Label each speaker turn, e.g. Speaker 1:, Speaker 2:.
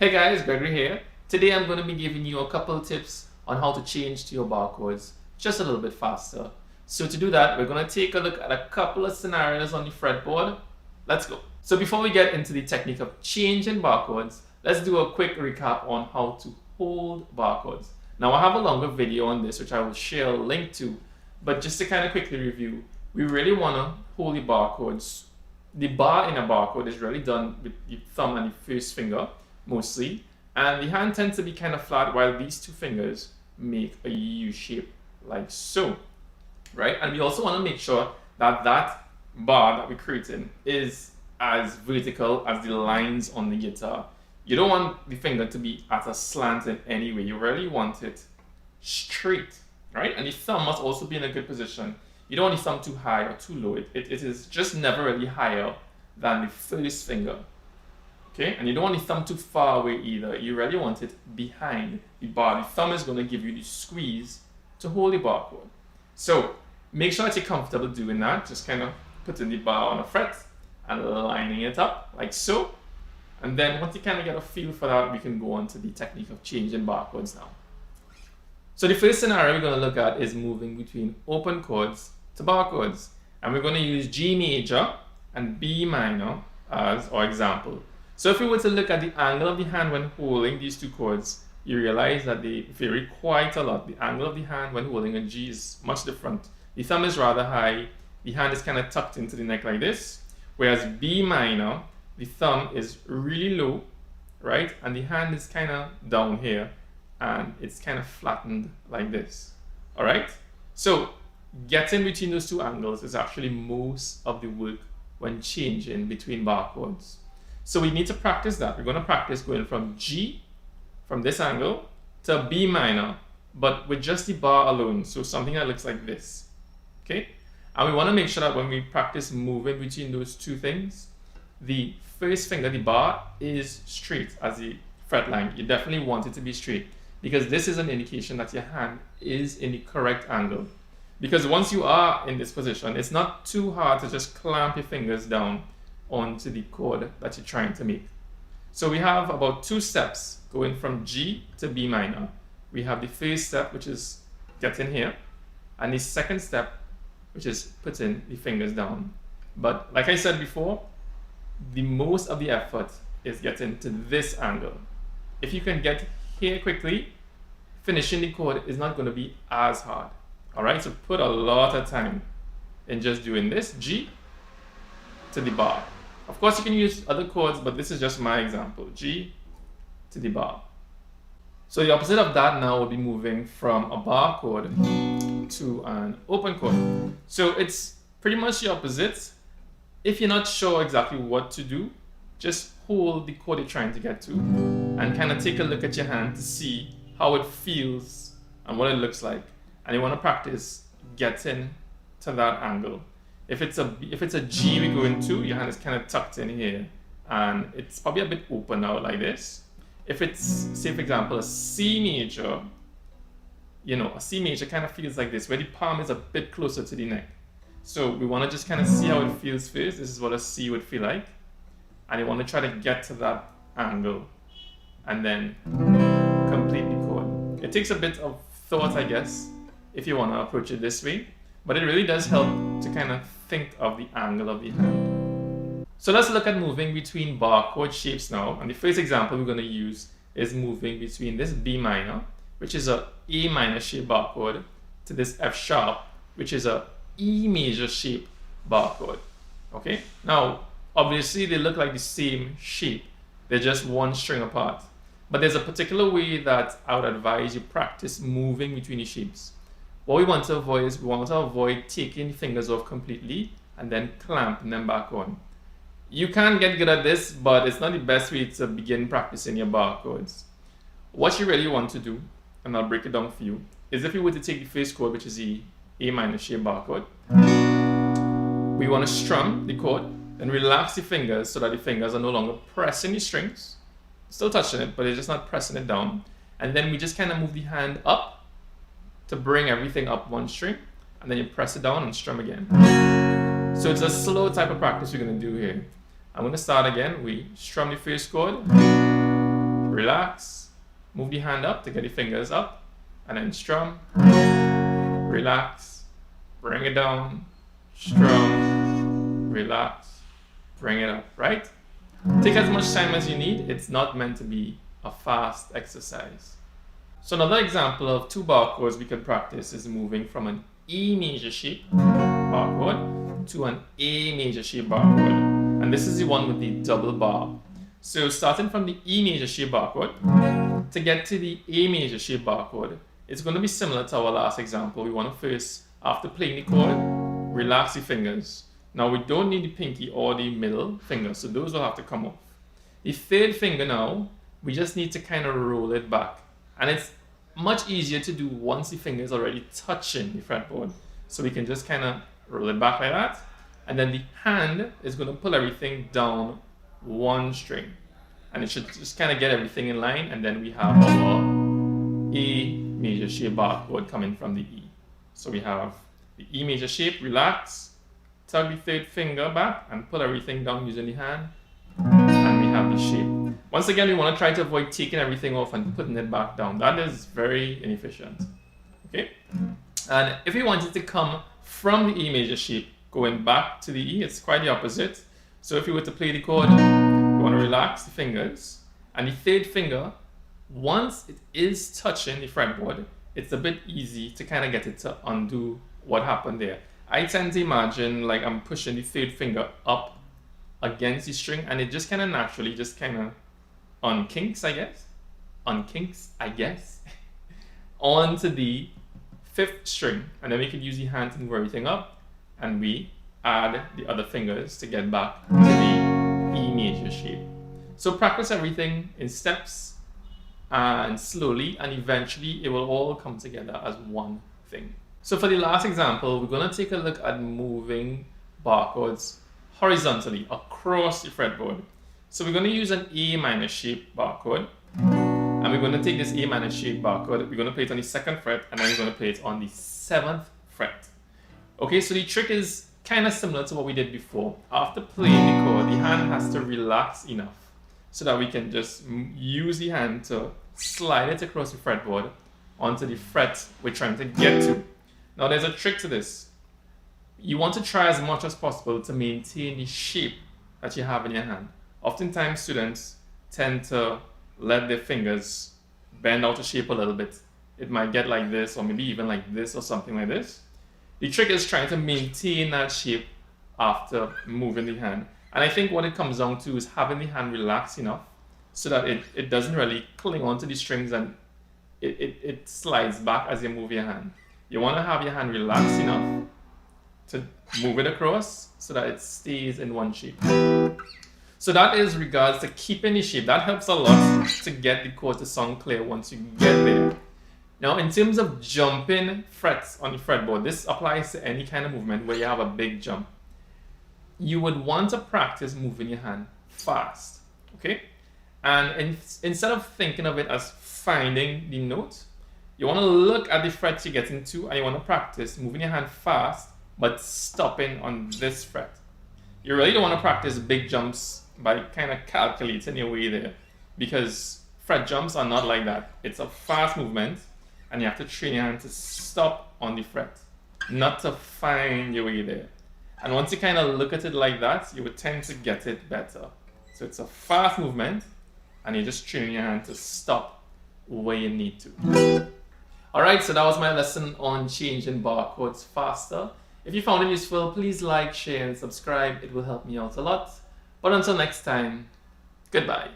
Speaker 1: Hey guys, Gregory here. Today I'm going to be giving you a couple of tips on how to change to your bar chords just a little bit faster. So to do that, we're going to take a look at a couple of scenarios on the fretboard. Let's go. So before we get into the technique of changing bar chords, let's do a quick recap on how to hold bar chords. Now I have a longer video on this which I will share a link to, but just to kind of quickly review, we really want to hold the bar chords. The bar in a bar chord is really done with the thumb and the first finger mostly, and the hand tends to be kind of flat while these two fingers make a U shape like so, right? And we also want to make sure that that bar that we're creating is as vertical as the lines on the guitar. You don't want the finger to be at a slant in any way. You really want it straight, right? And the thumb must also be in a good position. You don't want the thumb too high or too low. It is just never really higher than the first finger. Okay, and you don't want the thumb too far away either. You really want it behind the bar. The thumb is going to give you the squeeze to hold the bar chord. So make sure that you're comfortable doing that. Just kind of putting the bar on a fret and lining it up like so. And then once you kind of get a feel for that, we can go on to the technique of changing bar chords now. So the first scenario we're going to look at is moving between open chords to bar chords. And we're going to use G major and B minor as our example. So if we were to look at the angle of the hand when holding these two chords, you realize that they vary quite a lot. The angle of the hand when holding a G is much different. The thumb is rather high, the hand is kind of tucked into the neck like this, whereas B minor, the thumb is really low, right? And the hand is kind of down here, and it's kind of flattened like this, all right? So getting between those two angles is actually most of the work when changing between bar chords. So we need to practice that. We're going to practice going from G, from this angle, to B minor, but with just the bar alone. So something that looks like this, okay? And we want to make sure that when we practice moving between those two things, the first finger, the bar, is straight as the fret line. You definitely want it to be straight because this is an indication that your hand is in the correct angle. Because once you are in this position, it's not too hard to just clamp your fingers down onto the chord that you're trying to make. So we have about two steps going from G to B minor. We have the first step, which is getting here, and the second step, which is putting the fingers down. But like I said before, the most of the effort is getting to this angle. If you can get here quickly, finishing the chord is not going to be as hard. All right, so put a lot of time in just doing this, G to the bar. Of course, you can use other chords, but this is just my example, G to the bar. So the opposite of that now will be moving from a bar chord to an open chord. So it's pretty much the opposite. If you're not sure exactly what to do, just hold the chord you're trying to get to and kind of take a look at your hand to see how it feels and what it looks like. And you want to practice getting to that angle. If it's a G we go into, your hand is kind of tucked in here and it's probably a bit open out like this. If it's, say for example, a C major, you know, a C major kind of feels like this, where the palm is a bit closer to the neck. So we want to just kind of see how it feels first. This is what a C would feel like. And you want to try to get to that angle and then complete the chord. It takes a bit of thought, I guess, if you want to approach it this way. But it really does help to kind of think of the angle of the hand. So let's look at moving between bar chord shapes now. And the first example we're going to use is moving between this B minor, which is a A minor shape bar chord, to this F sharp, which is a E major shape bar chord. Okay? Now, obviously they look like the same shape. They're just one string apart. But there's a particular way that I would advise you practice moving between the shapes. What we want to avoid is we want to avoid taking the fingers off completely and then clamping them back on. You can get good at this, but it's not the best way to begin practicing your bar chords. What you really want to do, and I'll break it down for you, is if you were to take the first chord, which is the A minor shape bar chord, we want to strum the chord, then relax the fingers so that the fingers are no longer pressing the strings, still touching it, but they're just not pressing it down. And then we just kind of move the hand up to bring everything up one string, and then you press it down and strum again. So it's a slow type of practice we're going to do here. I'm going to start again. We strum the first chord, relax, move the hand up to get the fingers up, and then strum, relax, bring it down, strum, relax, bring it up, right? Take as much time as you need. It's not meant to be a fast exercise. So another example of 2 bar chords we can practice is moving from an E major shape bar chord to an A major shape bar chord. And this is the one with the double bar. So starting from the E major shape bar chord, to get to the A major shape bar chord, it's going to be similar to our last example. We want to first, after playing the chord, relax the fingers. Now we don't need the pinky or the middle finger, so those will have to come off. The 3rd finger now, we just need to kind of roll it back. And it's much easier to do once the finger is already touching the fretboard. So we can just kind of roll it back like that. And then the hand is going to pull everything down 1 string. And it should just kind of get everything in line. And then we have our A major shape bar chord coming from the E. So we have the E major shape, relax, tug the 3rd finger back and pull everything down using the hand. And we have the shape. Once again, we want to try to avoid taking everything off and putting it back down. That is very inefficient. Okay? And if you wanted to come from the E major shape, going back to the E, it's quite the opposite. So if you were to play the chord, you want to relax the fingers. And the 3rd finger, once it is touching the fretboard, it's a bit easy to kind of get it to undo what happened there. I tend to imagine like I'm pushing the 3rd finger up against the string, and it just kind of naturally just kind of unkinks, I guess, onto the 5th string. And then we could use the hand to move everything up, and we add the other fingers to get back to the E major shape. So practice everything in steps and slowly, and eventually it will all come together as one thing. So for the last example, we're going to take a look at moving bar chords horizontally across the fretboard. So we're going to use an A minor shape bar chord, and we're going to take this A minor shape bar chord, we're going to play it on the 2nd fret, and then we're going to play it on the 7th fret. Okay, so the trick is kind of similar to what we did before. After playing the chord, the hand has to relax enough so that we can just use the hand to slide it across the fretboard onto the fret we're trying to get to. Now there's a trick to this. You want to try as much as possible to maintain the shape that you have in your hand. Oftentimes students tend to let their fingers bend out of shape a little bit. It might get like this, or maybe even like this, or something like this. The trick is trying to maintain that shape after moving the hand. And I think what it comes down to is having the hand relaxed enough so that it doesn't really cling onto the strings and it slides back as you move your hand. You want to have your hand relaxed enough to move it across so that it stays in one shape. So that is regards to keeping the shape. That helps a lot to get the chord to sound clear once you get there. Now in terms of jumping frets on the fretboard, this applies to any kind of movement where you have a big jump. You would want to practice moving your hand fast, okay? And instead of thinking of it as finding the note, you want to look at the frets you get into, and you want to practice moving your hand fast but stopping on this fret. You really don't want to practice big jumps by kind of calculating your way there, because fret jumps are not like that. It's a fast movement and you have to train your hand to stop on the fret, not to find your way there. And once you kind of look at it like that, you would tend to get it better. So it's a fast movement and you're just training your hand to stop where you need to. Alright, so that was my lesson on changing bar chords faster. If you found it useful, please like, share, and subscribe. It will help me out a lot. But until next time, goodbye.